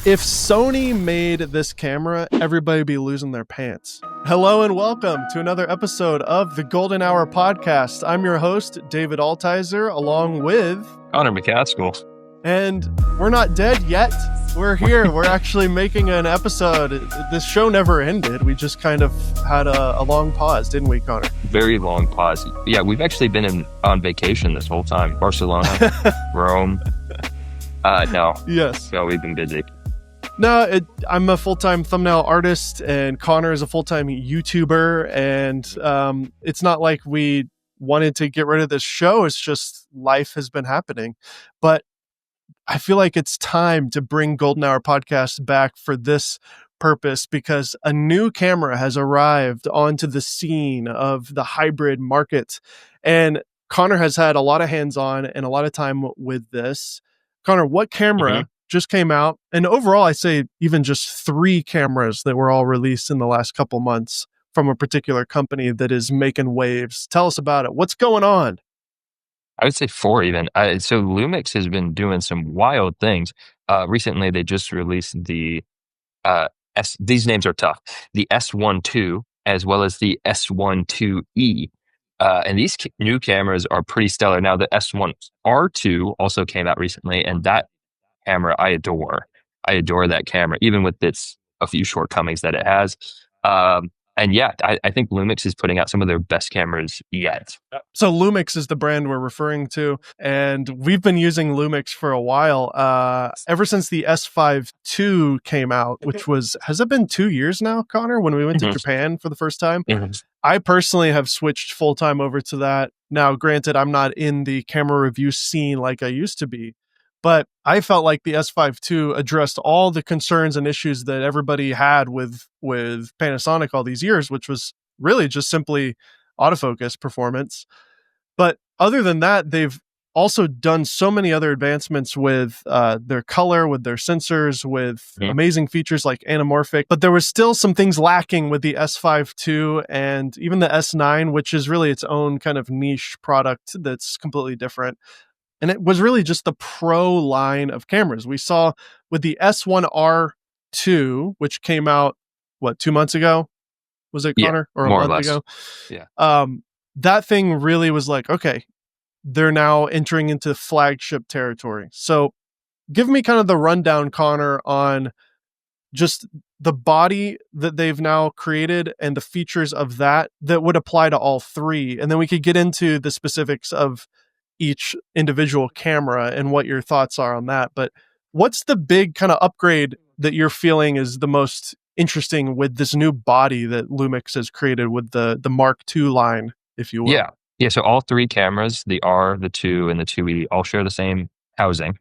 If Sony made this camera, everybody would be losing their pants. Hello and welcome to another episode of the Golden Hour Podcast. I'm your host, David Altizer, along with McCaskill. And we're not dead yet. We're here. We're actually making an episode. This show never ended. We just kind of had a long pause, didn't we, Connor? Very long pause. Yeah, we've actually been on vacation this whole time. Barcelona, Rome. No. Yes. No, we've been busy. No, I'm a full-time thumbnail artist, and Connor is a full-time YouTuber, and it's not like we wanted to get rid of this show. It's just life has been happening. But I feel like it's time to bring Golden Hour Podcast back for this purpose, because a new camera has arrived onto the scene of the hybrid market. And Connor has had a lot of hands-on and a lot of time with this. Connor, what camera just came out? And overall, I say even just 3 cameras that were all released in the last couple months from a particular company that is making waves. Tell us about it. What's going on? I would say 4 even. So Lumix has been doing some wild things. Recently, they just released the these names are tough. The S1 II, as well as the S1 IIE. And these new cameras are pretty stellar. Now, the S1R II also came out recently, and that camera I adore. I adore that camera, even with its a few shortcomings that it has. And yeah, I think Lumix is putting out some of their best cameras yet. So Lumix is the brand we're referring to, and we've been using Lumix for a while, ever since the S5 II came out, which has it been 2 years now, Connor, when we went to Japan for the first time? I personally have switched full-time over to that. Now, granted, I'm not in the camera review scene like I used to be, but I felt like the S5 II addressed all the concerns and issues that everybody had with Panasonic all these years, which was really just simply autofocus performance. But other than that, they've also done so many other advancements with their color, with their sensors, with amazing features like anamorphic. But there was still some things lacking with the S5 II and even the S9, which is really its own kind of niche product that's completely different. And it was really just the pro line of cameras. We saw with the S1R II, which came out, 2 months ago? Was it, Connor? Or a month ago? Yeah. That thing really was like, okay, they're now entering into flagship territory. So give me kind of the rundown, Connor, on just the body that they've now created and the features of that would apply to all 3. And then we could get into the specifics of each individual camera and what your thoughts are on that. But what's the big kind of upgrade that you're feeling is the most interesting with this new body that Lumix has created with the Mark II line, if you will? Yeah. So all 3 cameras, the R, the 2, and the 2E, all share the same housing.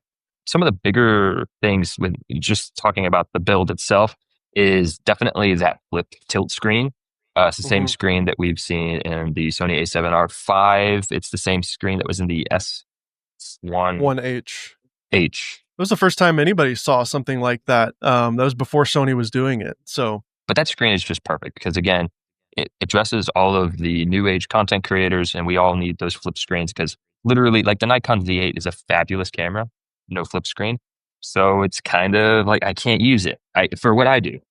Some of the bigger things with just talking about the build itself is definitely that flip tilt screen. It's the same screen that we've seen in the Sony A7R V. It's the same screen that was in the S1H. It was the first time anybody saw something like that. That was before Sony was doing it. But that screen is just perfect because, again, it addresses all of the new age content creators, and we all need those flip screens because literally, like the Nikon Z8 is a fabulous camera, no flip screen. So it's kind of like I can't use it for what I do.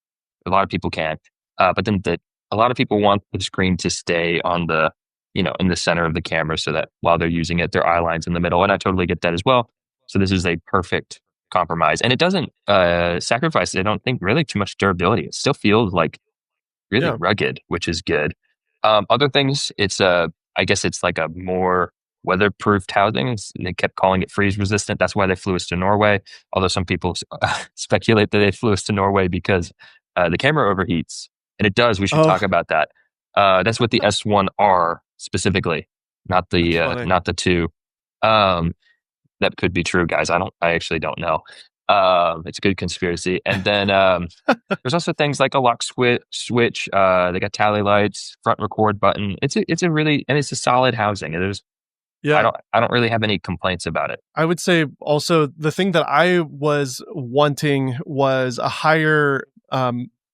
A lot of people can, but then a lot of people want the screen to stay on the, in the center of the camera so that while they're using it, their eye line's in the middle. And I totally get that as well. So this is a perfect compromise. And it doesn't sacrifice, I don't think, really too much durability. It still feels like really rugged, which is good. Other things, I guess it's like a more weatherproofed housing. They kept calling it freeze resistant. That's why they flew us to Norway. Although some people speculate that they flew us to Norway because the camera overheats. And it does. We should talk about that. That's with the S1R specifically, not the 2. That could be true, guys. I actually don't know. It's a good conspiracy. And then there's also things like a lock switch. They got tally lights, front record button. It's a solid housing. I don't really have any complaints about it. I would say also the thing that I was wanting was a higher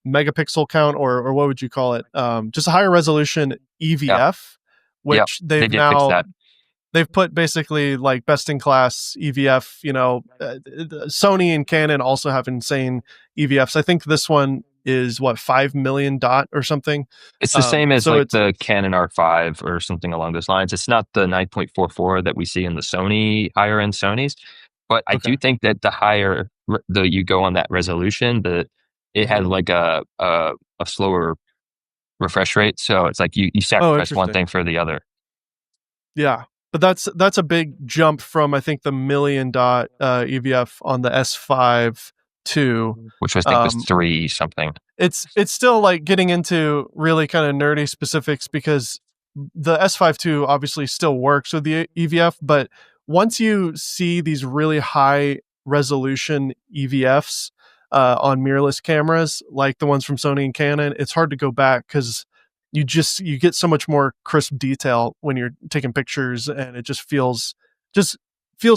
megapixel count, or what would you call it? Just a higher resolution EVF, which they've now they've put basically like best in class EVF. Sony and Canon also have insane EVFs. I think this one is what 5 million dot or something. It's the same as So like it's the Canon R5 or something along those lines. It's not the 9.44 that we see in the Sony higher end Sonys, but I do okay. think that the higher you go on that resolution, it has Mhm. like a slower refresh rate. So it's like you Oh, sacrifice one interesting. thing for the other, Yeah, but that's a big jump from I think the million dot EVF on the S5 II. which I think was Um, 3 something. it's still like getting into really kind of nerdy specifics because the S5 II obviously still works with the EVF, but once you see these really high resolution EVFs on mirrorless cameras, like the ones from Sony and Canon, it's hard to go back because you get so much more crisp detail when you're taking pictures, and it just feels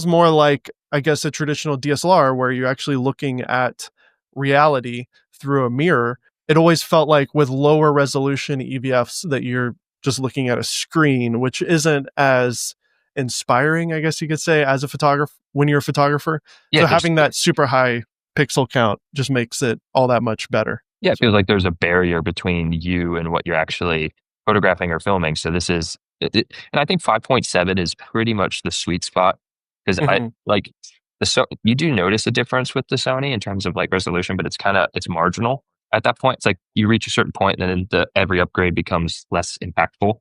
more like I guess a traditional DSLR where you're actually looking at reality through a mirror. It always felt like with lower resolution EVFs that you're just looking at a screen, which isn't as inspiring, I guess you could say, as a photographer when you're a photographer. Yeah, So having that super high pixel count just makes it all that much better. it feels like there's a barrier between you and what you're actually photographing or filming. So this is, and I think 5.7 is pretty much the sweet spot because I Mhm. like you do notice a difference with the Sony in terms of like resolution, but it's marginal at that point. It's like you reach a certain point and then every upgrade becomes less impactful,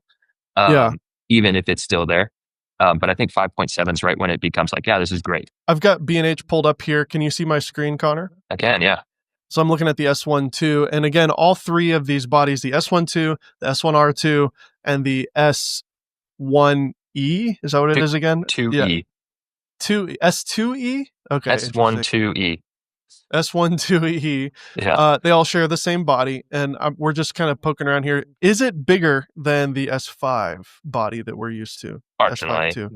Yeah. even if it's still there. But I think 5.7 is right when it becomes like, yeah, this is great. I've got B&H pulled up here. Can you see my screen, Connor? Again, yeah. So I'm looking at the S1 II, and again, all three of these bodies, the S1 II, the S1R II, and the S1E, is that what it is again? Yeah, 2E. S2E? Okay, S1 interesting. 2E. S1 2E. Yeah, They all share the same body, and we're just kind of poking around here. Is it bigger than the S5 body that we're used to? S5 marginally. II,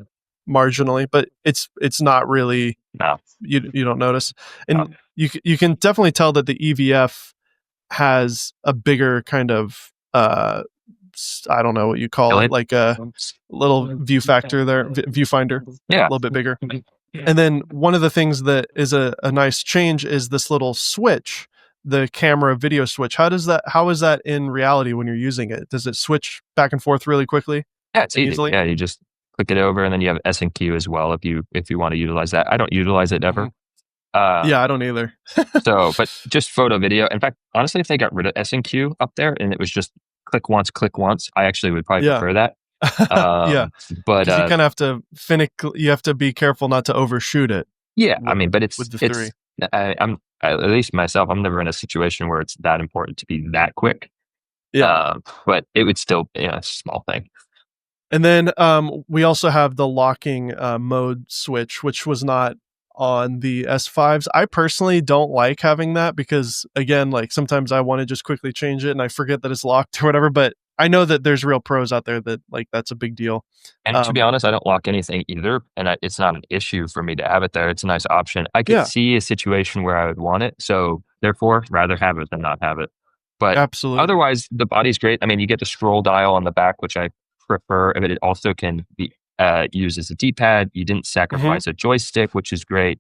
marginally, but it's not really. No. You don't notice, No. and you can definitely tell that the EVF has a bigger kind of I don't know what you call it, Really? like a little view factor there, viewfinder, a Yeah. little bit bigger. And then one of the things that is a nice change is this little switch, the camera video switch. How is that in reality when you're using it? Does it switch back and forth really quickly Yeah, it's and easy. easily? Yeah, you just click it over and then you have S and Q as well if you want to utilize that. I don't utilize it ever. Mhm. Yeah, I don't either. But just photo video. In fact, honestly, if they got rid of S and Q up there and it was just click once, I actually would probably Yeah. prefer that. Yeah, But because you kind of have to you have to be careful not to overshoot it yeah, I mean, but with the three. at least myself, I'm never in a situation where it's that important to be that quick. Yeah. But it would still, it's a small thing. And then we also have the locking mode switch, which was not on the S5s. I personally don't like having that because, again, like sometimes I want to just quickly change it and I forget that it's locked or whatever. But I know that there's real pros out there that like that's a big deal. And to be honest, I don't lock anything either, and it's not an issue for me to have it there. It's a nice option. I could Yeah, see a situation where I would want it, so therefore, rather have it than not have it. But absolutely. otherwise, the body's great. I mean, you get the scroll dial on the back, which I prefer, but it also can be used as a D-pad. You didn't Hmm. sacrifice a joystick, which is great.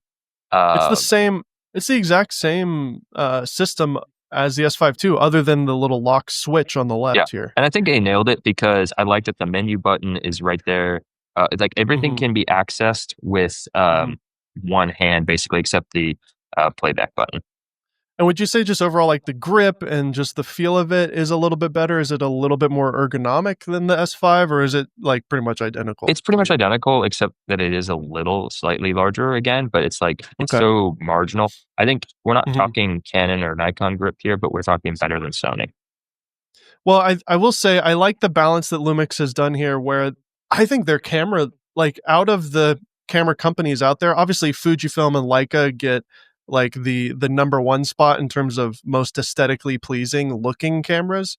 It's the Um, same. It's the exact same system as the S5 too, other than the little lock switch on the Yeah. left here. And I think they nailed it because I like that the menu button is right there. It's like everything Hmm. can be accessed with Hmm. one hand, basically, except the playback button. And would you say just overall, like the grip and just the feel of it is a little bit better? Is it a little bit more ergonomic than the S5, or is it like pretty much identical It's pretty to much you? identical, except that it is a little slightly larger again, but it's like, it's Okay. so marginal. I think we're not Hmm. talking Canon or Nikon grip here, but we're talking better than Sony. Well, I will say I like the balance that Lumix has done here, where I think their camera, like out of the camera companies out there, obviously Fujifilm and Leica get like the number one spot in terms of most aesthetically pleasing looking cameras,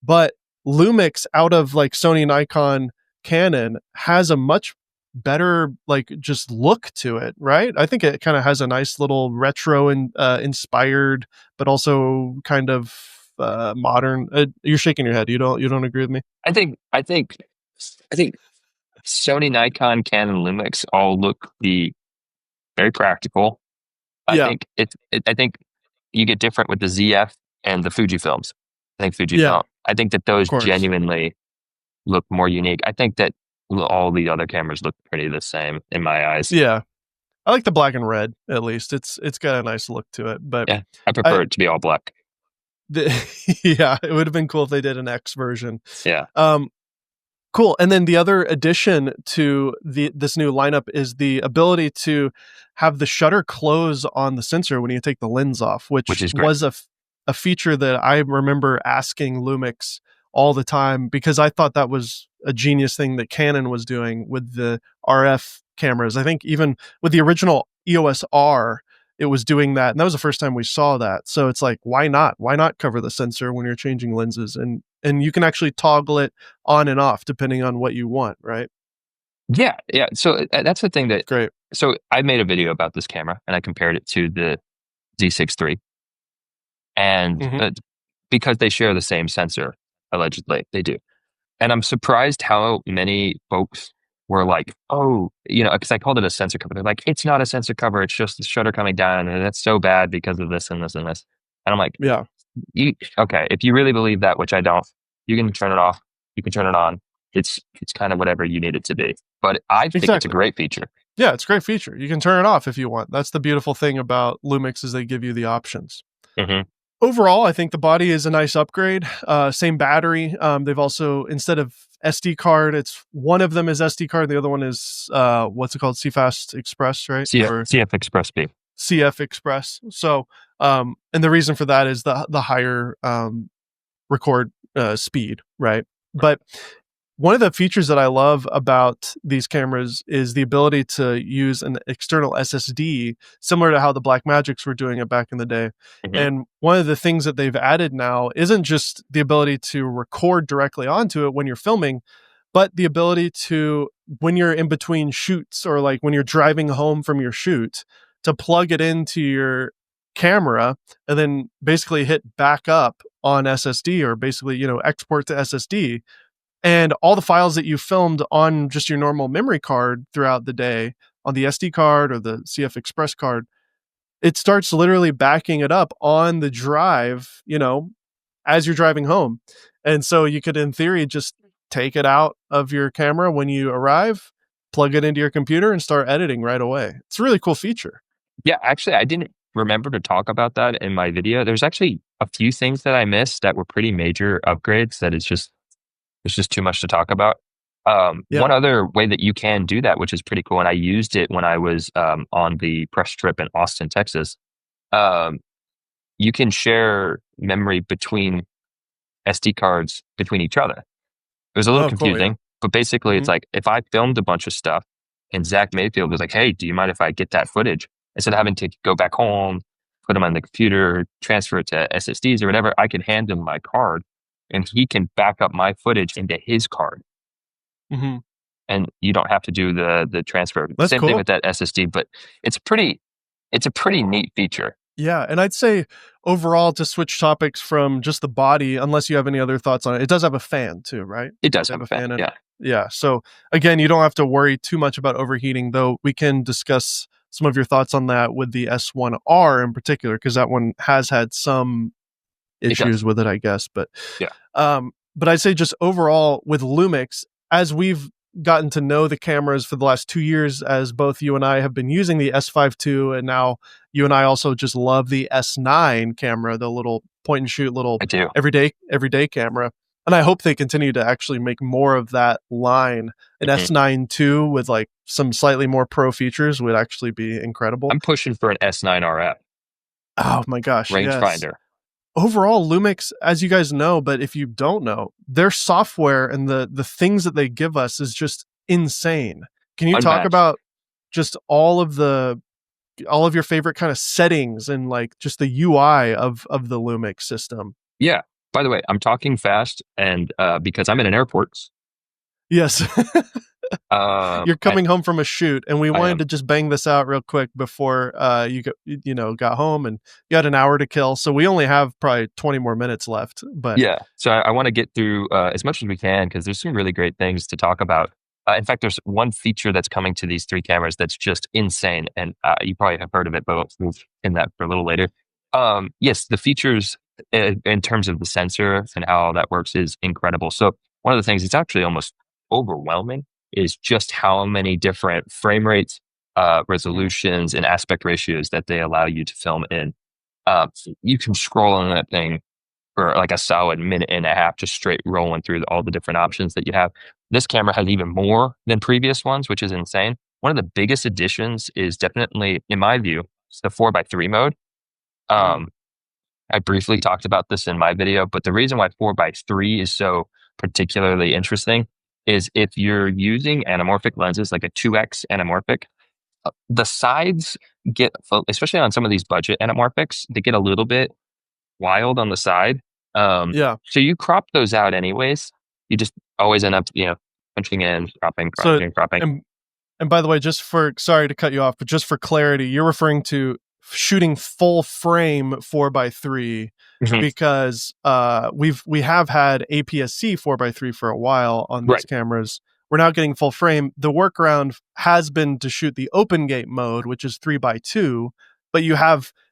but Lumix out of like Sony, Nikon, Canon has a much better like just look to it, right? I think it kind of has a nice little retro and inspired, but also kind of modern. You're shaking your head. You don't agree with me? I think Sony, Nikon, Canon, Lumix all look very practical. I Yeah, think I think you get different with the ZF and the Fujifilms. I think yeah, Fujifilm. I think that of those course. genuinely look more unique. I think that all the other cameras look pretty the same in my eyes. Yeah, I like the black and red at least. It's got a nice look to it. But Yeah, I I prefer it to be all black. yeah, it would have been cool if they did an X version. Yeah, Um, Cool. And then the other addition to this new lineup is the ability to have the shutter close on the sensor when you take the lens off, which which is great. was a feature that I remember asking Lumix all the time because I thought that was a genius thing that Canon was doing with the RF cameras. I think even with the original EOS R, it was doing that. And that was the first time we saw that. So it's like, why not? Why not cover the sensor when you're changing lenses? And you can actually toggle it on and off depending on what you want, right? Yeah, yeah. So that's the thing that. Great. So I made a video about this camera and I compared it to the Z6 III, and Hmm. because they share the same sensor, allegedly they do. And I'm surprised how many folks were like, "Oh, because I called it a sensor cover." They're like, "It's not a sensor cover. It's just the shutter coming down, and that's so bad because of this and this and this." And I'm like, Yeah, okay, if you really believe that, which I don't, you can turn it off. You can turn it on. It's kind of whatever you need it to be. But I think it's a exactly. great feature. Yeah, it's a great feature. You can turn it off if you want. That's the beautiful thing about Lumix is they give you the options. Hmm. Overall, I think the body is a nice upgrade. Same battery. They've also, instead of SD card, it's one of them is SD card. The other one is what's it called? CFast Express, right? Or CF Express B. CF Express. So, and the reason for that is the higher record speed, right? But one of the features that I love about these cameras is the ability to use an external SSD, similar to how the Blackmagics were doing it back in the day. Hmm. And one of the things that they've added now isn't just the ability to record directly onto it when you're filming, but the ability to, when you're in between shoots or like when you're driving home from your shoot, to plug it into your camera and then basically hit back up on SSD or basically, export to SSD, and all the files that you filmed on just your normal memory card throughout the day on the SD card or the CF Express card, it starts literally backing it up on the drive, as you're driving home. And so you could, in theory, just take it out of your camera when you arrive, plug it into your computer, and start editing right away. It's a really cool feature. Yeah, actually, I didn't remember to talk about that in my video. There's actually a few things that I missed that were pretty major upgrades that it's just too much to talk about. Yeah. One other way that you can do that, which is pretty cool, and I used it when I was on the press trip in Austin, Texas. Um, you can share memory between SD cards between each other. It was a little Oh, cool. Yeah. confusing, but basically it's Hmm. like if I filmed a bunch of stuff and Zach Mayfield was like, "Hey, do you mind if I get that footage?" Instead of having to go back home, put them on the computer, transfer it to SSDs or whatever, I can hand him my card and he can back up my footage into his card. Hmm. And you don't have to do the transfer. That's Same thing cool. with that SSD, but it's a pretty neat feature. Yeah, and I'd say overall, to switch topics from just the body, unless you have any other thoughts on it, it does have a fan too, right? It does They have have a a fan. fan in it. Yeah. Yeah. So again, you don't have to worry too much about overheating, though we can discuss some of your thoughts on that with the S1R in particular, because that one has had some It does. issues with it, I guess. Yeah. But I'd say just overall with Lumix, as we've gotten to know the cameras for the last 2 years, as both you and I have been using the S5 II, and now you and I also just love the S9 camera, the little point and shoot little I do. everyday camera. And I hope they continue to actually make more of that line. An Mhm. S9 II with like some slightly more pro features would actually be incredible. I'm pushing for an S9 RF Oh my gosh, yes. rangefinder. Overall, Lumix, as you guys know, but if you don't know, their software and the things that they give us is just insane. Can you talk Unmatched. about just all of your favorite kind of settings and like just the UI of the Lumix system? Yeah. By the way, I'm talking fast and because I'm in an airport. Yes. Um, You're I, coming home from a shoot, and we I wanted am. to just bang this out real quick before got home, and you had an hour to kill. So we only have probably 20 more minutes left. But Yeah. So I want to get through as much as we can because there's some really great things to talk about. In fact, there's one feature that's coming to these three cameras that's just insane, and you probably have heard of it, but we'll in that for a little later. Yes, the features in terms of the sensor and how all that works is incredible. So one of the things it's actually almost overwhelming is just how many different frame rates, resolutions, and aspect ratios that they allow you to film in. You can scroll on that thing for like a solid minute and a half, just straight rolling through all the different options that you have. This camera has even more than previous ones, which is insane. One of the biggest additions is definitely, in my view, it's the 4:3 mode. I briefly talked about this in my video, but the reason why 4:3 is so particularly interesting is if you're using anamorphic lenses, like a 2x anamorphic, the sides get, especially on some of these budget anamorphics, they get a little bit wild on the side. So you crop those out anyways. You just always end up, punching in, cropping. And by the way, sorry to cut you off, but just for clarity, you're referring to shooting full frame 4:3 because we have had APS-C 4:3 for a while on these cameras. We're now getting full frame. The workaround has been to shoot the open gate mode, which is 3:2, but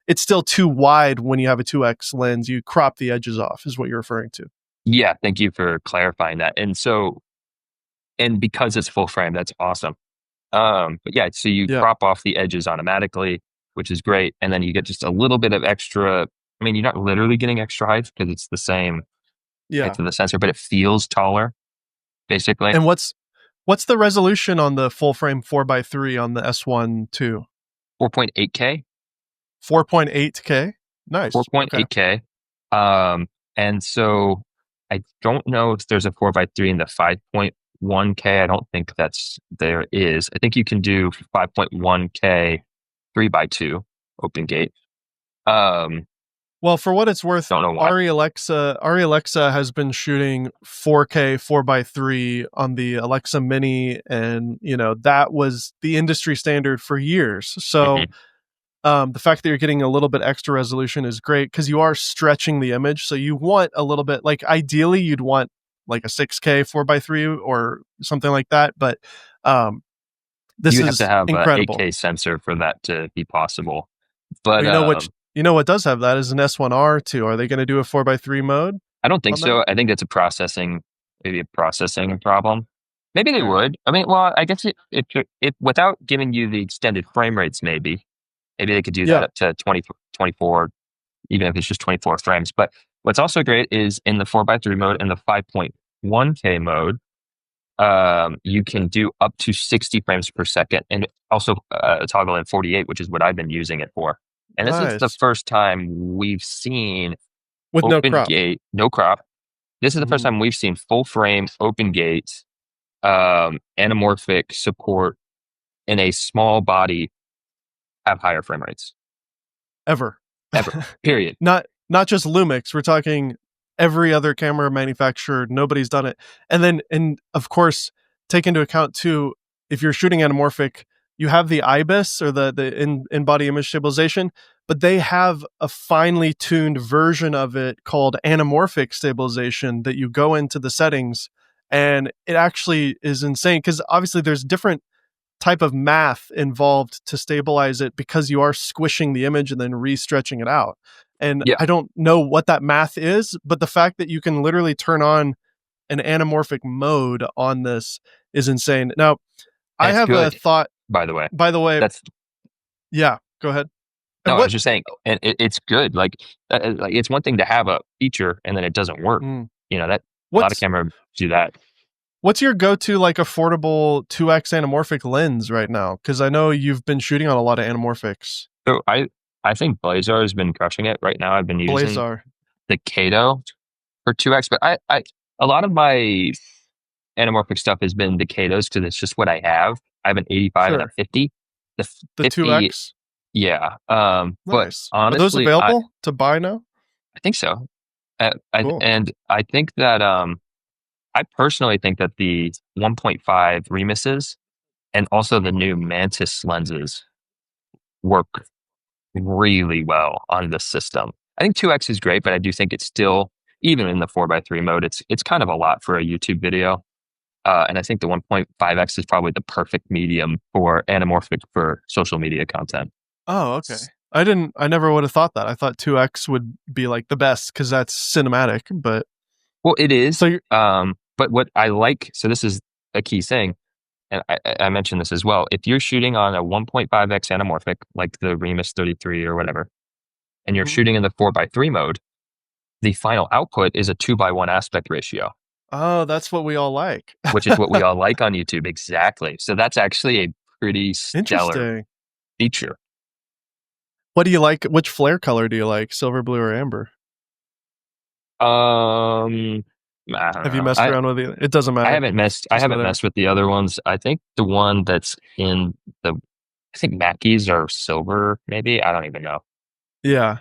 it's still too wide when you have a 2x lens. You crop the edges off, is what you're referring to. Yeah, thank you for clarifying that. And because it's full frame, that's awesome. But yeah, so you crop off the edges automatically, which is great. And then you get just a little bit of extra. I mean, you're not literally getting extra height because it's the same height of the sensor, but it feels taller, basically. And what's the resolution on the full frame 4:3 on the S1 II? 4.8K. 4.8K? Nice. 4.8K. And so I don't know if there's a 4:3 in the 5.1K. I don't think there is. I think you can do 5.1K 3:2 open gate. Well, for what it's worth, don't know why. ARRI Alexa has been shooting 4K 4:3 on the Alexa Mini, and that was the industry standard for years. So the fact that you're getting a little bit extra resolution is great because you are stretching the image. So you want a little bit, like ideally you'd want like a 6K 4:3 or something like that. But this you is have to have incredible. an 8K sensor for that to be possible. But what does have that is an S1R II. Are they going to do a 4:3 mode? I don't think so. I think that's maybe a processing problem. Maybe they would. I mean, well, I guess it without giving you the extended frame rates, maybe they could do that up to 24, even if it's just 24 frames. But what's also great is in the 4:3 mode and the 5.1K mode, you can do up to 60 frames per second and also toggle in 48, which is what I've been using it for. And this is the first time we've seen with no crop. This is the first time we've seen full frame, open gate, anamorphic support in a small body have higher frame rates. Ever. Period. Not just Lumix. We're talking every other camera manufacturer. Nobody's done it. And of course, take into account too, if you're shooting anamorphic, you have the IBIS or the in-body image stabilization, but they have a finely tuned version of it called anamorphic stabilization that you go into the settings, and it actually is insane because obviously there's different type of math involved to stabilize it because you are squishing the image and then re-stretching it out. And I don't know what that math is, but the fact that you can literally turn on an anamorphic mode on this is insane. Now, I have a thought. By the way, go ahead. No, I was just saying, and it's good. Like it's one thing to have a feature and then it doesn't work. A lot of cameras do that. What's your go-to like affordable 2x anamorphic lens right now? Because I know you've been shooting on a lot of anamorphics. So I think Blazar has been crushing it right now. I've been using the Kato for 2x, but I a lot of my anamorphic stuff has been the Katos because it's just what I have. I have an 85 and a 50. The 50, 2x? Yeah. Nice. But honestly, are those available to buy now? I think so. Cool. And I think that I personally think that the 1.5 remises and also the new Mantis lenses work really well on this system. I think 2x is great, but I do think it's still, even in the 4:3 mode, it's kind of a lot for a YouTube video. And I think the 1.5x is probably the perfect medium for anamorphic for social media content. Oh, okay. I never would have thought that. I thought 2x would be like the best because that's cinematic, but Well, it is. so you're, But what I like, so this is a key thing, and I mentioned this as well. If you're shooting on a 1.5x anamorphic, like the Remus 33 or whatever, and you're Mhm. shooting in the 4:3 mode, the final output is a 2:1 aspect ratio, Oh, that's what we all like. which is what we all like on YouTube. Exactly. So that's actually a pretty stellar Interesting. feature. What do you like? Which flare color do you like? Silver, blue, or amber? I don't Have you know. messed around with it? It doesn't I matter. haven't messed. I Just haven't whatever. messed with the other ones. I think the one that's in the, I think Mackeys are silver. Maybe I don't even know Yeah,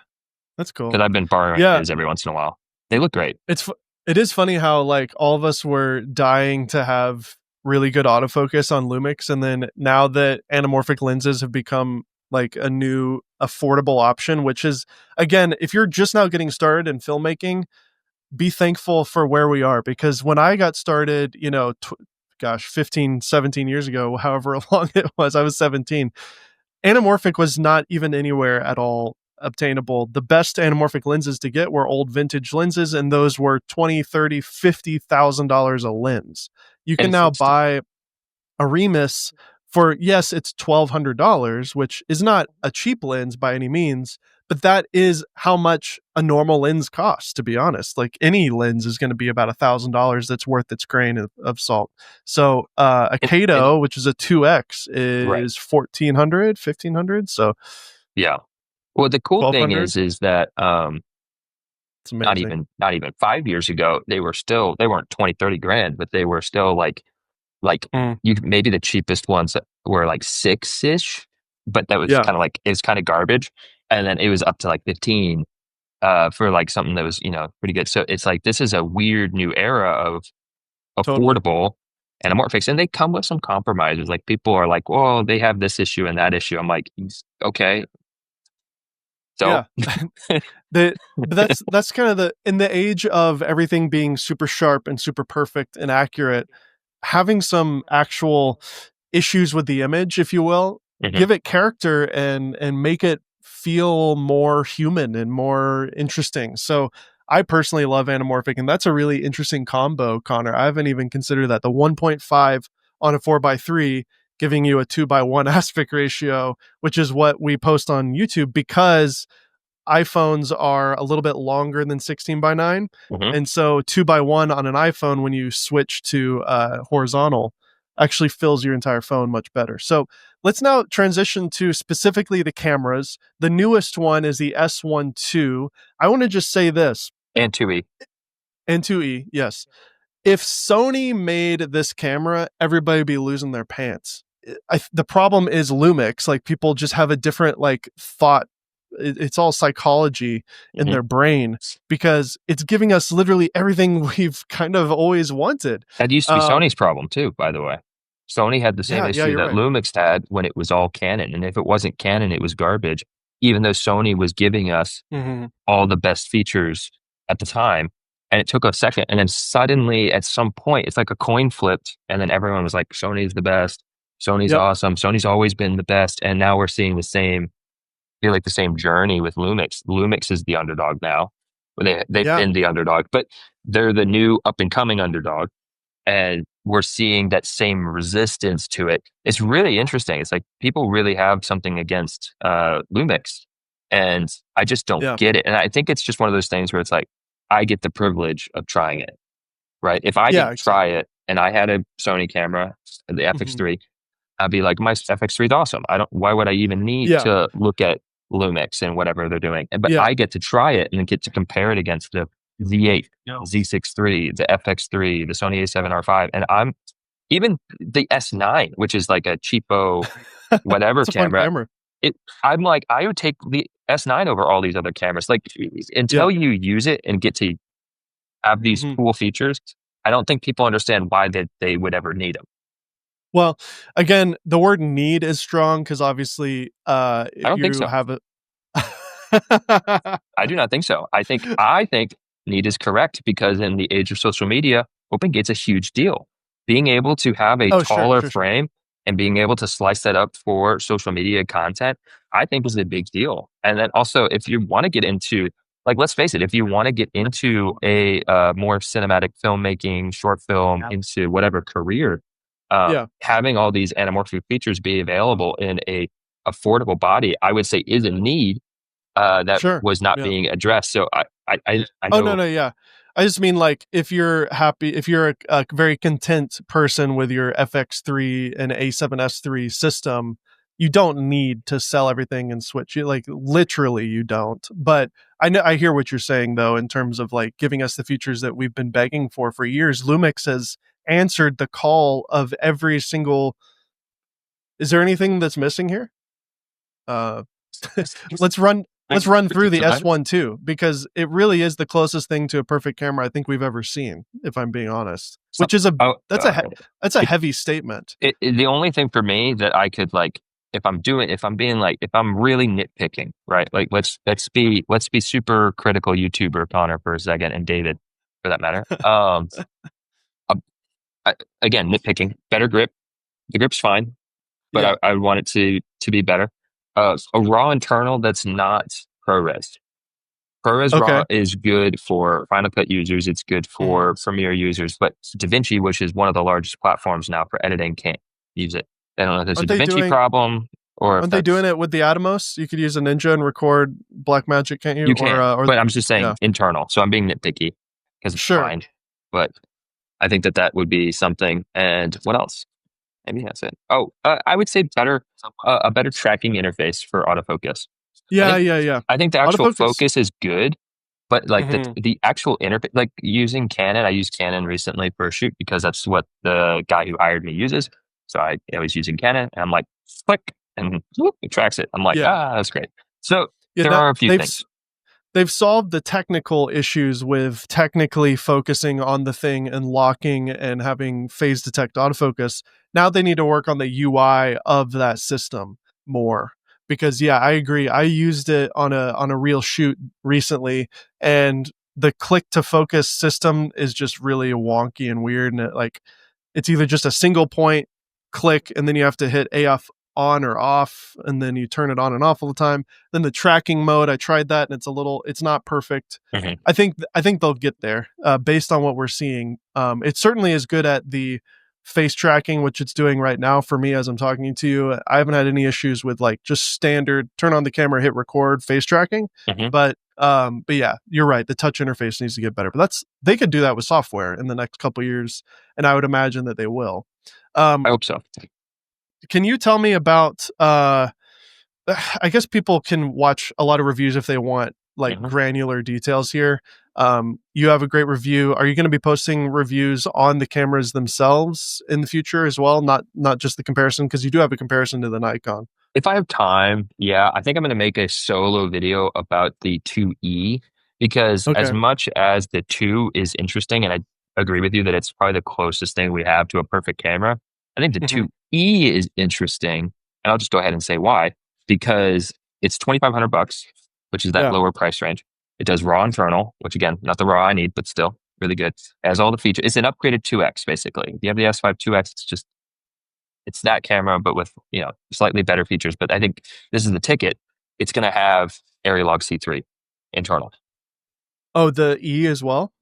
that's because cool. I've been borrowing Yeah, his every once in a while. They look great. it is funny how like all of us were dying to have really good autofocus on Lumix, and then now that anamorphic lenses have become like a new affordable option, which is again, if you're just now getting started in filmmaking, be thankful for where we are because when I got started, gosh, 15, 17 years ago, however long it was, I was 17. Anamorphic was not even anywhere at all obtainable. The best anamorphic lenses to get were old vintage lenses, and those were 20, 30, $50,000 a lens. You And can now buy a Remus for, yes, it's $1,200, which is not a cheap lens by any means, but that is how much a normal lens costs, to be honest. Like any lens is going to be about $1,000 that's worth its grain of salt. So a and Kato, which is a 2X, right, is 1,400, 1,500. So yeah. Well, the cool thing 1,200. is that It's amazing. not even 5 years ago they weren't 20, 30 grand, but they were still like Mm, you maybe the cheapest ones that were like 6-ish, but that was yeah, kind of like it's kind of garbage, and then it was up to like 15 for like something that was pretty good. So it's like this is a weird new era of totally. affordable anamorphics, and they come with some compromises. Like people are like, "Well, they have this issue and that issue." I'm like, okay, so Yeah. the but that's kind of the in the age of everything being super sharp and super perfect and accurate, having some actual issues with the image, if you will, mhm. give it character and make it feel more human and more interesting. So I personally love anamorphic, and that's a really interesting combo, Connor. I haven't even considered that. The 1.5 on a 4:3 giving you a 2:1 aspect ratio, which is what we post on YouTube because iPhones are a little bit longer than 16:9. Mhm. And so 2:1 on an iPhone, when you switch to horizontal, actually fills your entire phone much better. So let's now transition to specifically the cameras. The newest one is the S1 II. I want to just say this, And 2E. and 2E, yes. If Sony made this camera, everybody would be losing their pants. The problem is Lumix. Like people just have a different like thought. It's all psychology in Mhm. their brain because it's giving us literally everything we've kind of always wanted. That used to be Um, Sony's problem too, by the way. Sony had the same yeah, issue you're that right. Lumix had when it was all Canon, and if it wasn't Canon, it was garbage. Even though Sony was giving us Mm-hmm. all the best features at the time. And it took a second. And then suddenly at some point, it's like a coin flipped. And then everyone was like, Sony's the best. Sony's Yep. awesome. Sony's always been the best. And now we're seeing feel like the same journey with Lumix. Lumix is the underdog now. They've Yeah. been the underdog, but they're the new up and coming underdog. And we're seeing that same resistance to it. It's really interesting. It's like people really have something against Lumix, and I just don't Yeah. get it. And I think it's just one of those things where it's like I get the privilege of trying it, right? If I Yeah. didn't try Exactly. it and I had a Sony camera, the Mm-hmm. FX3, I'd be like, my FX3 is awesome. I don't. Why would I even need Yeah. to look at Lumix and whatever they're doing? But Yeah. I get to try it and get to compare it against the Z8, Z6 III, the FX3, the Sony A7R V, and I'm even the S9, which is like a cheapo whatever It's a fun camera. camera. I'm like, I would take the S9 over all these other cameras. Like Yeah. until you use it and get to have these Mm-hmm. cool features, I don't think people understand why they would ever need them. Well, again, the word need is strong because obviously, I if don't think you so. have a I do not think so. I think need is correct because in the age of social media, open gate's a huge deal. being able to have a Oh, sure, taller sure, sure. frame and being able to slice that up for social media content, I think was a big deal. And then also, if you want to get into, like, let's face it, if you want to get into a more cinematic filmmaking, short film, into whatever career, Yeah, having all these anamorphic features be available in a affordable body, I would say is a need that sure. was not Yeah. being addressed. So I Oh, no, know. no, yeah. I just mean like if you're happy, if you're a very content person with your FX3 and A7S3 system, you don't need to sell everything and switch. You like literally you don't. But I know I hear what you're saying though in terms of like giving us the features that we've been begging for years. Lumix has answered the call of every single. Is there anything that's missing here? Uh, let's run through the S1 II because it really is the closest thing to a perfect camera I think we've ever seen, if I'm being honest. Which is Oh, that's a heavy statement. the only thing for me that I could like, if I'm really nitpicking, right? Like let's be super critical YouTuber Connor for a second, and David for that matter. Uh, Again, nitpicking, better grip. The grip's fine, but Yeah. I want it to be better. A raw internal that's not ProRes. ProRes Okay. RAW is good for Final Cut users. It's good for Premiere users, but DaVinci, which is one of the largest platforms now for editing, can't use it. I don't know if there's a DaVinci problem or if Aren't they that's... doing it with the Atomos? You could use a Ninja and record Blackmagic, can't you? You can, but I'm just saying yeah. internal. So I'm being nitpicky because it's Sure. fine. But I think that would be something. And what else? Maybe that's it. Oh, I would say a better tracking interface for autofocus. Yeah, I think the actual autofocus. focus is good, but like Mhm. the actual interface, like using Canon, I used Canon recently for a shoot because that's what the guy who hired me uses. So I was using Canon and I'm like, click, and whoop, it tracks it. I'm like, Yeah. that's great. So Yeah, there are a few things. They've solved the technical issues with technically focusing on the thing and locking and having phase detect autofocus. Now they need to work on the UI of that system more. Because yeah, I agree. I used it on a real shoot recently, and the click to focus system is just really wonky and weird. And it's either just a single point click, and then you have to hit AF on or off, and then you turn it on and off all the time. Then the tracking mode, I tried that, and it's not perfect. Mhm. I think they'll get there based on what we're seeing. It certainly is good at the face tracking, which it's doing right now for me as I'm talking to you. I haven't had any issues with like just standard turn on the camera, hit record face tracking. Mhm. But yeah, you're right. The touch interface needs to get better. But they could do that with software in the next couple of years, and I would imagine that they will. I hope so. Can you tell me about I guess people can watch a lot of reviews if they want like granular details here. You have a great review. Are you going to be posting reviews on the cameras themselves in the future as well? Not just the comparison, because you do have a comparison to the Nikon. If I have time, yeah, I think I'm going to make a solo video about the 2E because as Okay. much as the 2 is interesting, and I agree with you that it's probably the closest thing we have to a perfect camera, I think the 2E is interesting, and I'll just go ahead and say why. Because it's $2,500, which is that lower price range. It does raw internal, which again, not the raw I need, but still really good. It has all the features. It's an upgraded 2X basically. If you have the S5 2X, it's that camera, but with slightly better features. But I think this is the ticket. It's going to have ARRI LOGC3 internal. Oh, the E as well.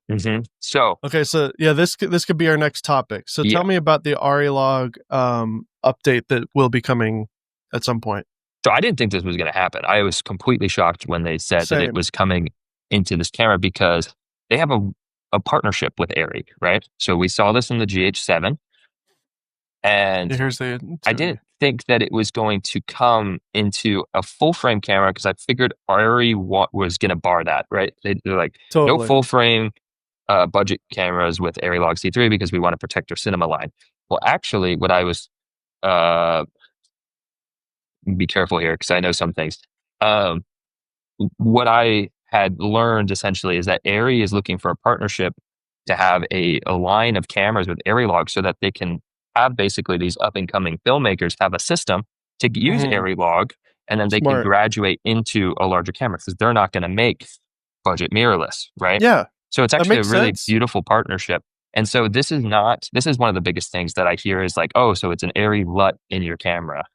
So okay, so yeah, this could be our next topic. So tell me about the ARRI log update that will be coming at some point. So I didn't think this was going to happen. I was completely shocked when they said that it was coming into this camera because they have a partnership with ARRI, right? So we saw this in the GH7. And I didn't think that it was going to come into a full frame camera because I figured ARRI was going to bar that, right? They're like, no full frame budget cameras with ARRI LOGC3 because we want to protect our cinema line. Well, actually, what I was, be careful here because I know some things. What I had learned essentially is that ARRI is looking for a partnership to have a line of cameras with ARRI log so that they can have basically these up and coming filmmakers have a system to use ARRI log, and then they can graduate into a larger camera because they're not going to make budget mirrorless, right? Yeah. So it's actually a really beautiful partnership. And so this is one of the biggest things that I hear is like, oh, so it's an ARRI LUT in your camera,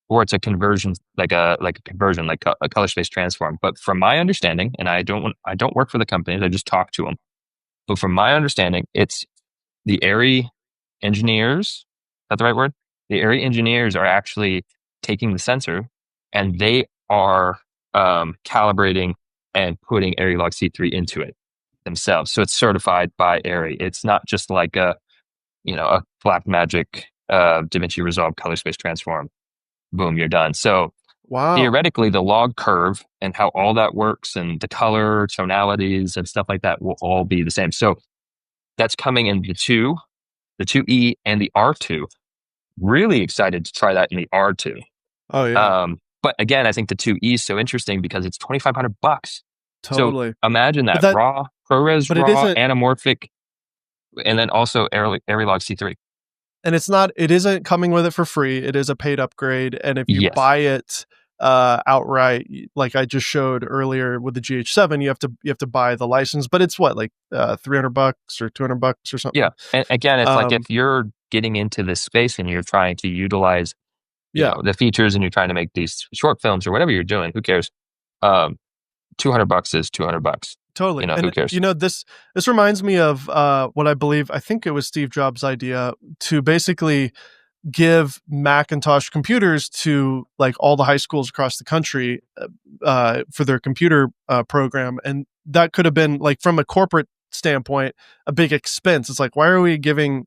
or it's a conversion, like a conversion, like a color space transform. But from my understanding, and I don't work for the companies, I just talk to them. But from my understanding, it's the ARRI engineers. Is that the right word? The ARRI engineers are actually taking the sensor and they are calibrating and putting ARRI LOGC3 into it themselves. So it's certified by ARRI. It's not just like a Blackmagic DaVinci Resolve color space transform. Boom, you're done. So Wow. theoretically, the log curve and how all that works and the color tonalities and stuff like that will all be the same. So that's coming in the 2E and the R2. Really excited to try that in the R2. Oh yeah. But again, I think the 2E is so interesting because it's $2,500. So Totally. imagine But that that raw, ProRes but it raw, isn't anamorphic, and then also ARRI LOGC3. and it isn't coming with it for free. It is a paid upgrade, and if you Yes. buy it outright, like I just showed earlier with the GH7, you have to buy the license, but it's what, like $300 or $200 or something. Yeah. And again, it's like Um, if you're getting into this space and you're trying to utilize, yeah, the features and you're trying to make these short films or whatever you're doing, who cares? $200 is $200. totally. Who And cares? this reminds me of what I think it was Steve Jobs' idea to basically give Macintosh computers to like all the high schools across the country for their computer program. And that could have been, like, from a corporate standpoint, a big expense. It's like, why are we giving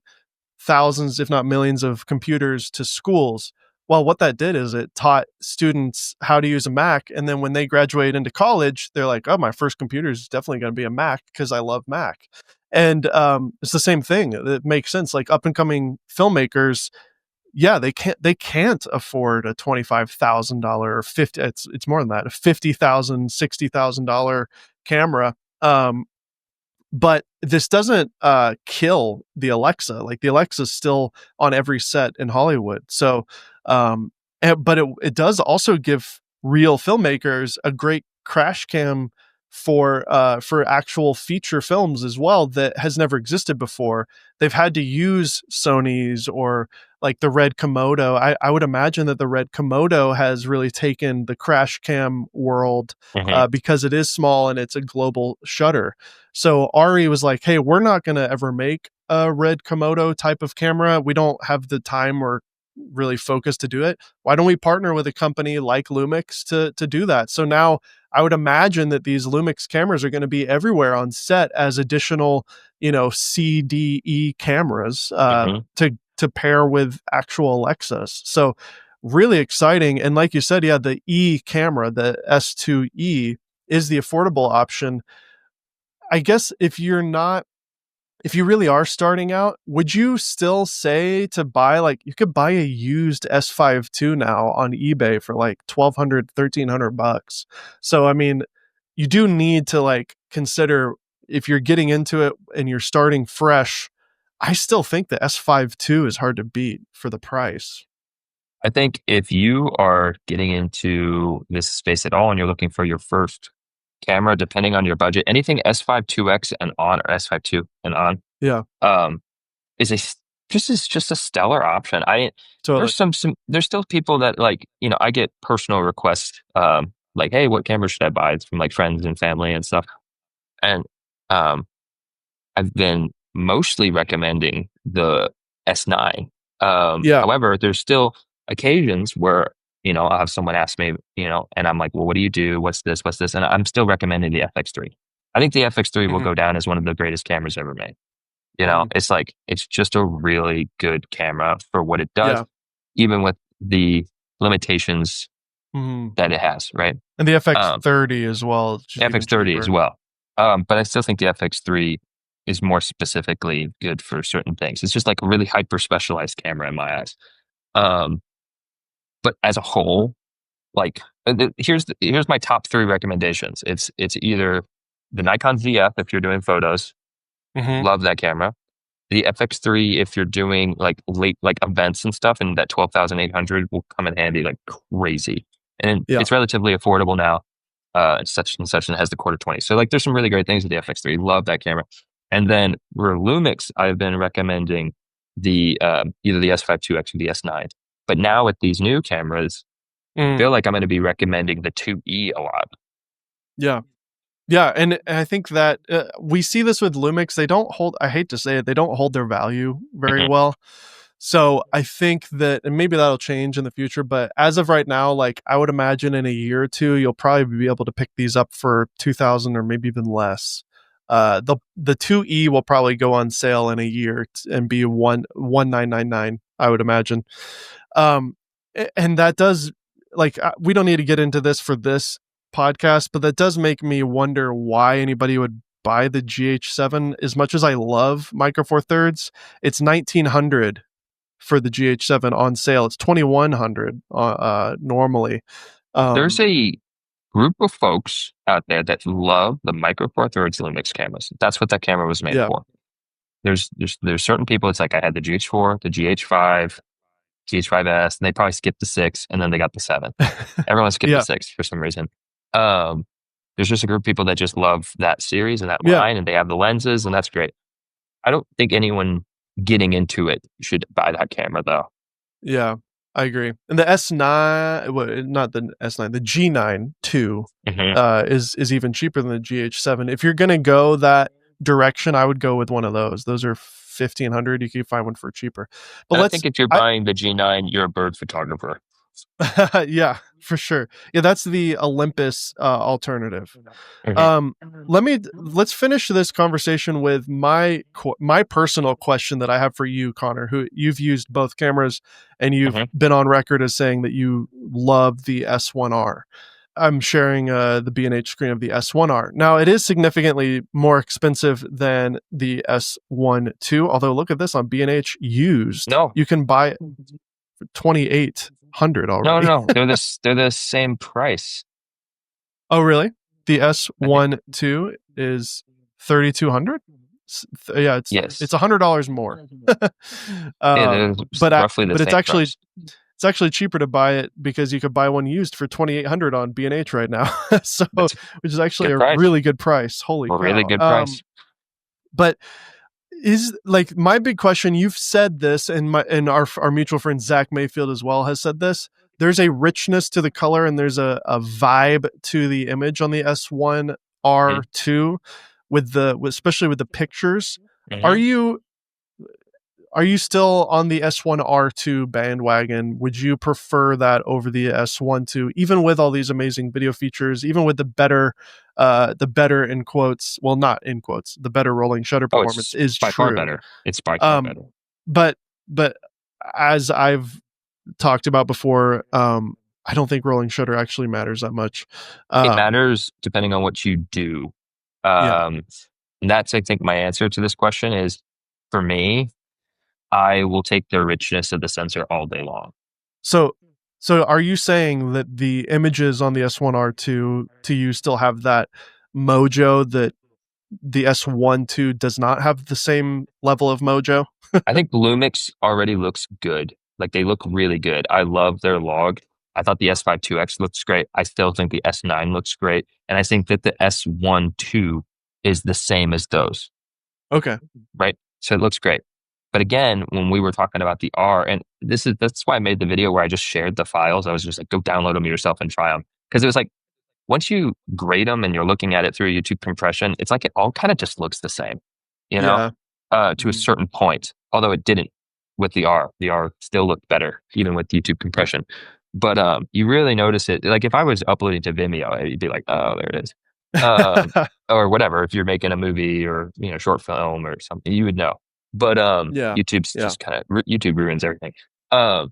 thousands, if not millions, of computers to schools? Well, what that did is it taught students how to use a Mac. And then when they graduate into college, they're like, oh, my first computer is definitely going to be a Mac because I love Mac. And it's the same thing. It makes sense. Like, up and coming filmmakers, yeah, they can't afford a $25,000 or 50. It's more than that, a $50,000, $60,000 camera. But this doesn't kill the Alexa. Like, the Alexa's still on every set in Hollywood. So, but it does also give real filmmakers a great crash cam for actual feature films as well that has never existed before. They've had to use Sony's or like the Red Komodo. I would imagine that the Red Komodo has really taken the crash cam world Mm-hmm. because it is small and it's a global shutter. So ARRI was like, hey, we're not going to ever make a Red Komodo type of camera. We don't have the time or really focus to do it. Why don't we partner with a company like Lumix to do that? So now I would imagine that these Lumix cameras are going to be everywhere on set as additional, CDE cameras Mm-hmm. to pair with actual Alexas. So really exciting. And like you said, yeah, the E camera, the S2E, is the affordable option. I guess if you really are starting out, would you still say to buy, like, you could buy a used S5 II now on eBay for like $1,200, $1,300? So, I mean, you do need to like consider, if you're getting into it and you're starting fresh, I still think the S5 II is hard to beat for the price. I think if you are getting into this space at all and you're looking for your first camera, depending on your budget, anything S5 2X and on, or S5 II and on, Yeah, um, is just a stellar option. totally. There's still people that, like, I get personal requests, like, hey, what camera should I buy? It's from like friends and family and stuff. And um, I've been mostly recommending the S9. Yeah. However, there's still occasions where, I'll have someone ask me, and I'm like, well, what do you do? What's this? What's this? And I'm still recommending the FX3. I think the FX3 will Mhm. go down as one of the greatest cameras ever made. Mhm. It's just a really good camera for what it does, Yeah. even with the limitations Mhm. that it has, right? And the Um, FX30 as well, which is even FX30 as cheaper. well. But I still think the FX3 is more specifically good for certain things. It's just like a really hyper specialized camera in my eyes. Um, but as a whole, like, here's my top three recommendations. It's either the Nikon ZF if you're doing photos, Mhm. love that camera. The FX3 if you're doing like late like events and stuff, and that 12,800 will come in handy like crazy. And Yeah. it's relatively affordable now. It's such and such, and it has the quarter 20. So like there's some really great things with the FX3. Love that camera. And then for Lumix, I've been recommending the either the S5 IIX or the S9. But now with these new cameras, I feel like I'm going to be recommending the 2E a lot. Yeah. Yeah, and I think that we see this with Lumix. They don't hold, I hate to say it, they don't hold their value very well. So I think that, and maybe that'll change in the future, but as of right now, like I would imagine in a year or two, you'll probably be able to pick these up for 2,000 or maybe even less. The 2E will probably go on sale in a year and be 1999, I would imagine. And that does, like, we don't need to get into this for this podcast, but that does make me wonder why anybody would buy the GH7. As much as I love Micro Four Thirds, it's $1,900 for the GH7 on sale. It's $2,100 normally. There's a group of folks out there that love the Micro Four Thirds Lumix cameras. That's what that camera was made for. There's certain people. It's like I had the GH4, the GH5, GH5S, and they probably skipped the 6, and then they got the 7. Everyone skipped the 6 for some reason. There's just a group of people that just love that series and that line, and they have the lenses, and that's great. I don't think anyone getting into it should buy that camera, though. Yeah, I agree. And the S9, well, not the S9, the G9 II is even cheaper than the GH7. If you're gonna go that direction, I would go with one of those. Those are $1,500. You can find one for cheaper. But I think if you're buying the G9, you're a bird photographer. Yeah, for sure. Yeah, that's the Olympus alternative. Let's finish this conversation with my personal question that I have for you, Connor, who you've used both cameras and you've been on record as saying that you love the S1R. I'm sharing the B&H screen of the S1R. Now, it is significantly more expensive than the S1 II, although look at this on B&H used. No. You can buy it for $2,800 already. No, they're the same price. Oh, really? The S1 II is $3,200? Yeah, it's $100 more. But it's actually cheaper to buy it because you could buy one used for $2,800 on B&H right now. So, which is actually a really good price. Holy cow. Really good price. But is like my big question, you've said this, and our mutual friend Zach Mayfield as well has said this. There's a richness to the color and there's a vibe to the image on the S1R II especially with the pictures. Are you still on the S1R II bandwagon? Would you prefer that over the S1 II, even with all these amazing video features, even with the better in quotes, well, not in quotes, the better rolling shutter performance is by true. Far better. It's by far better. But as I've talked about before, I don't think rolling shutter actually matters that much. It matters depending on what you do. And that's, I think, my answer to this question is, for me, I will take the richness of the sensor all day long. So are you saying that the images on the S1R II to you still have that mojo that the S1 II does not have the same level of mojo? I think Lumix already looks good. Like, they look really good. I love their log. I thought the S5 IIX looks great. I still think the S9 looks great. And I think that the S1 II is the same as those. Okay. Right? So it looks great. But again, when we were talking about the R, and that's why I made the video where I just shared the files. I was just like, go download them yourself and try them. Because it was like, once you grade them and you're looking at it through YouTube compression, it's like it all kind of just looks the same, to a certain point. Although it didn't with the R. The R still looked better, even with YouTube compression. But you really notice it. Like, if I was uploading to Vimeo, you'd be like, oh, there it is. Or whatever. If you're making a movie or, short film or something, you would know. But YouTube's just kind of, YouTube ruins everything. So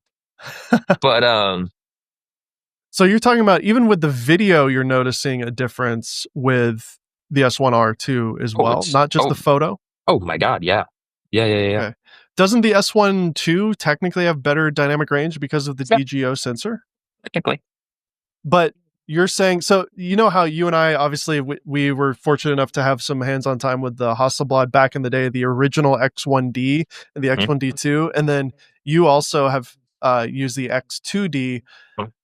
you're talking about, even with the video, you're noticing a difference with the S1R II as well, not just the photo? Oh my God, yeah. Okay. Doesn't the S1 II technically have better dynamic range because of the DGO sensor? Technically. But you're saying, so you know how you and I, obviously, we were fortunate enough to have some hands-on time with the Hasselblad back in the day, the original X1D and the X1D2. And then you also have use the X2D.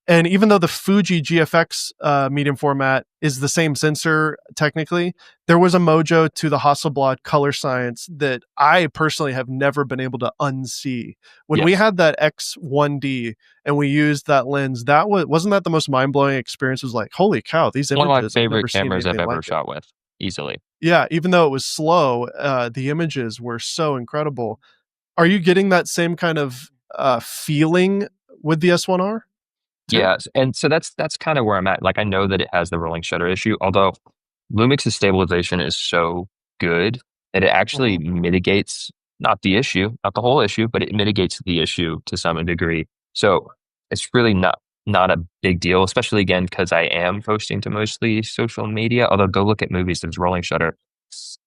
And even though the Fuji GFX medium format is the same sensor technically, there was a Mojo to the Hasselblad color science that I personally have never been able to unsee. When we had that X1D and we used that lens, that wasn't that the most mind blowing experience? It was like, holy cow, these images! One of my favorite I've never seen cameras I've anything ever like shot with, easily. Yeah, even though it was slow, the images were so incredible. Are you getting that same kind of feeling with the S1R? Yeah, and so that's kind of where I'm at. Like, I know that it has the rolling shutter issue, although Lumix's stabilization is so good that it actually mitigates not the issue, not the whole issue, but it mitigates the issue to some degree. So it's really not a big deal, especially again because I am posting to mostly social media. Although go look at movies, there's rolling shutter.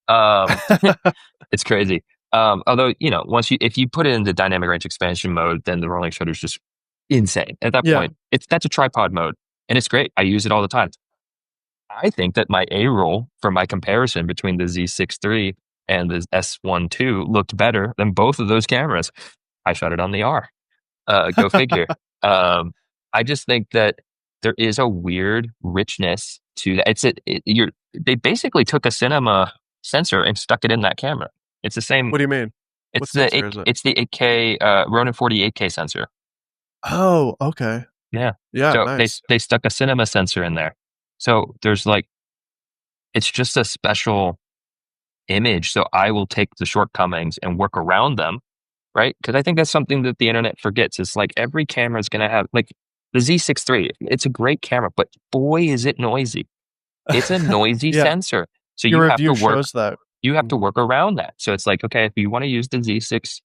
It's crazy. Although, you know, if you put it into dynamic range expansion mode, then the rolling shutter is just insane. At that point, that's a tripod mode, and it's great. I use it all the time. I think that my A roll for my comparison between the Z6 III and the S1 II looked better than both of those cameras. I shot it on the R. Go figure. I just think that there is a weird richness to that. They basically took a cinema sensor and stuck it in that camera. It's the same. What do you mean? It's the 8K Ronin 40 8K sensor. Oh, okay. Yeah. Yeah. So Nice. they stuck a cinema sensor in there. So there's like, it's just a special image. So I will take the shortcomings and work around them, right? Because I think that's something that the internet forgets. It's like every camera is going to have, like the Z6 III. It's a great camera, but boy, is it noisy. It's a noisy sensor. So your review shows that. You have to work around that. So it's like, okay, if you want to use the Z6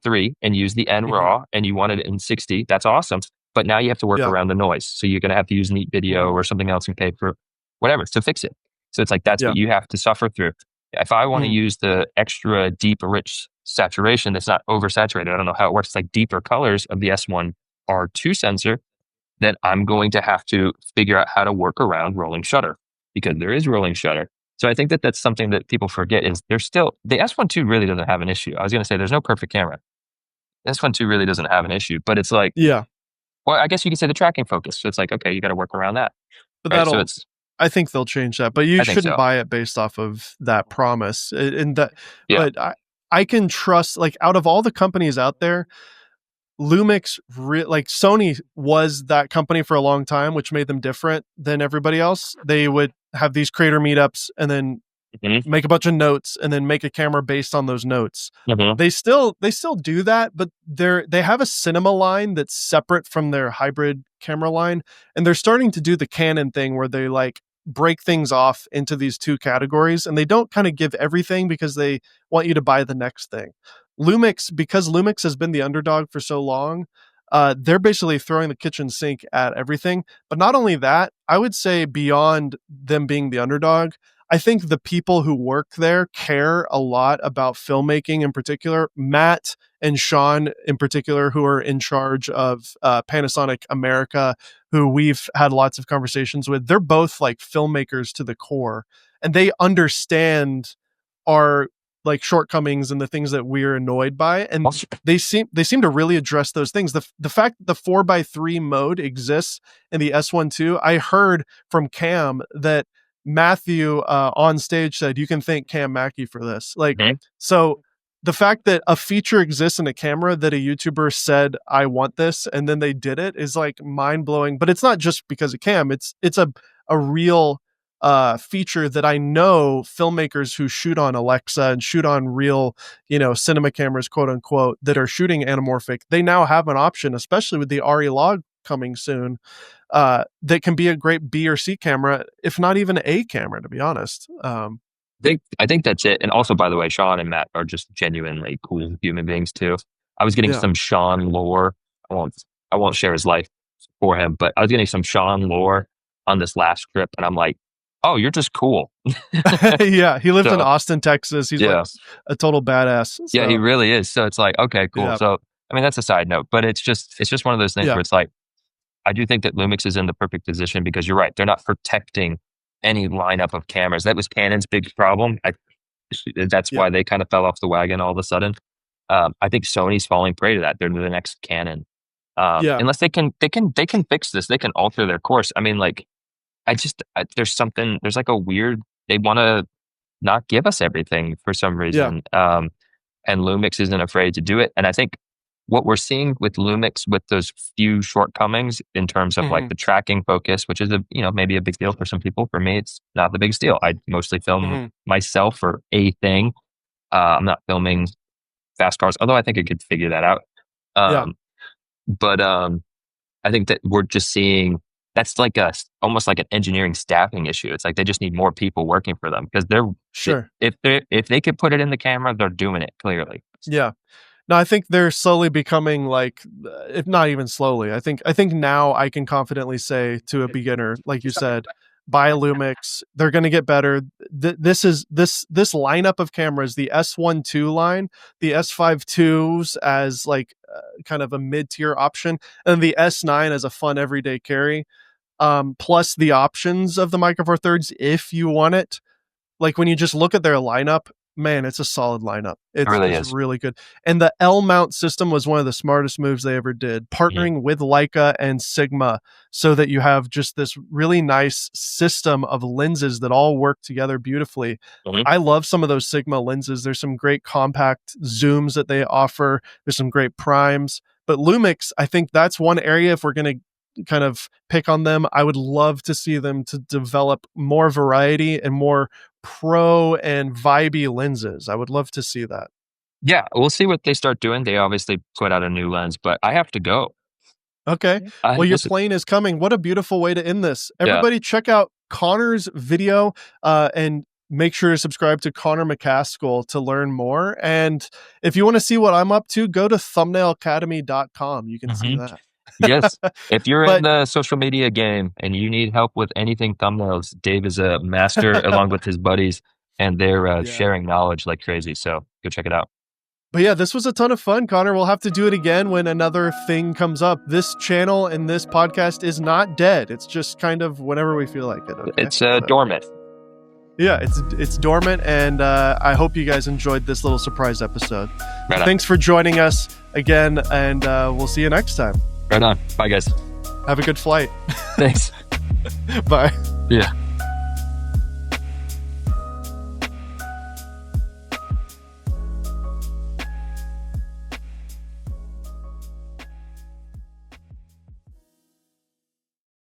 III and use the NRAW and you want it in 60, that's awesome. But now you have to work around the noise. So you're going to have to use Neat Video or something else and pay for whatever to fix it. So it's like, that's what you have to suffer through. If I want to use the extra deep, rich saturation that's not oversaturated, I don't know how it works, it's like deeper colors of the S1R II sensor, then I'm going to have to figure out how to work around rolling shutter, because there is rolling shutter. So I think that that's something that people forget is the S1 II really doesn't have an issue. I was going to say there's no perfect camera. The S1 II really doesn't have an issue, but it's like, well, I guess you could say the tracking focus. So it's like, okay, you got to work around that. But right? I think they'll change that, but you shouldn't buy it based off of that promise. But I can trust, like, out of all the companies out there, Lumix, like Sony was that company for a long time, which made them different than everybody else. They would have these creator meetups and then make a bunch of notes and then make a camera based on those notes. They still do that, but they have a cinema line that's separate from their hybrid camera line, and they're starting to do the Canon thing where they like break things off into these two categories, and they don't kind of give everything because they want you to buy the next thing. Because Lumix has been the underdog for so long, they're basically throwing the kitchen sink at everything. But not only that, I would say beyond them being the underdog, I think the people who work there care a lot about filmmaking in particular. Matt and Sean in particular, who are in charge of Panasonic America, who we've had lots of conversations with, they're both like filmmakers to the core, and they understand our like shortcomings and the things that we're annoyed by, and they seem to really address those things. The fact that the 4:3 mode exists in the S1 II, I heard from Cam that Matthew on stage said you can thank Cam Mackey for this. Like, so the fact that a feature exists in a camera that a YouTuber said I want this and then they did it is like mind blowing. But it's not just because of Cam. It's a real feature that I know filmmakers who shoot on Alexa and shoot on real, cinema cameras, quote unquote, that are shooting anamorphic. They now have an option, especially with the ARRI Log coming soon, that can be a great B or C camera, if not even A camera, to be honest. I think that's it. And also, by the way, Sean and Matt are just genuinely cool human beings too. I was getting some Sean lore. I won't share his life for him, but I was getting some Sean lore on this last trip, and I'm like, oh, you're just cool. Yeah, he lives in Austin, Texas. He's like a total badass. So. Yeah, he really is. So it's like, okay, cool. Yeah. So I mean, that's a side note, but it's just one of those things where it's like, I do think that Lumix is in the perfect position because you're right. They're not protecting any lineup of cameras. That was Canon's big problem. That's why they kind of fell off the wagon all of a sudden. I think Sony's falling prey to that. They're the next Canon. Unless they can fix this, they can alter their course. I mean, like, there's like a weird, they want to not give us everything for some reason. And Lumix isn't afraid to do it. And I think what we're seeing with Lumix, with those few shortcomings in terms of like the tracking focus, which is maybe a big deal for some people. For me, it's not the biggest deal. I mostly film myself for a thing. I'm not filming fast cars, although I think I could figure that out. But I think that we're just seeing that's like almost like an engineering staffing issue. It's like they just need more people working for them because if they could put it in the camera, they're doing it clearly. Yeah. No, I think they're slowly becoming like, if not even slowly, I think now I can confidently say to a beginner, like you said, buy Lumix. They're going to get better. This lineup of cameras, the S1 II line, the S5 IIs as like kind of a mid-tier option, and the S9 as a fun everyday carry, plus the options of the Micro Four Thirds if you want it. Like when you just look at their lineup, man, it's a solid lineup. It's really good. And the L mount system was one of the smartest moves they ever did, partnering with Leica and Sigma so that you have just this really nice system of lenses that all work together beautifully. I love some of those Sigma lenses. There's some great compact zooms that they offer. There's some great primes. But Lumix, I think that's one area, if we're going to kind of pick on them, I would love to see them to develop more variety and more pro and vibey lenses. I would love to see that. Yeah, we'll see what they start doing. They obviously put out a new lens, but I have to go. Okay. Well, your plane is coming. What a beautiful way to end this. Everybody check out Connor's video and make sure to subscribe to Connor McCaskill to learn more. And if you want to see what I'm up to, go to thumbnailacademy.com. You can see that. Yes. If you're in the social media game and you need help with anything thumbnails, Dave is a master along with his buddies, and they're sharing knowledge like crazy. So go check it out. But yeah, this was a ton of fun, Connor. We'll have to do it again when another thing comes up. This channel and this podcast is not dead. It's just kind of whenever we feel like it. Okay? It's dormant. Yeah, it's dormant, and I hope you guys enjoyed this little surprise episode. Thanks for joining us again, and we'll see you next time. Right on. Bye, guys. Have a good flight. Thanks. Bye. Yeah.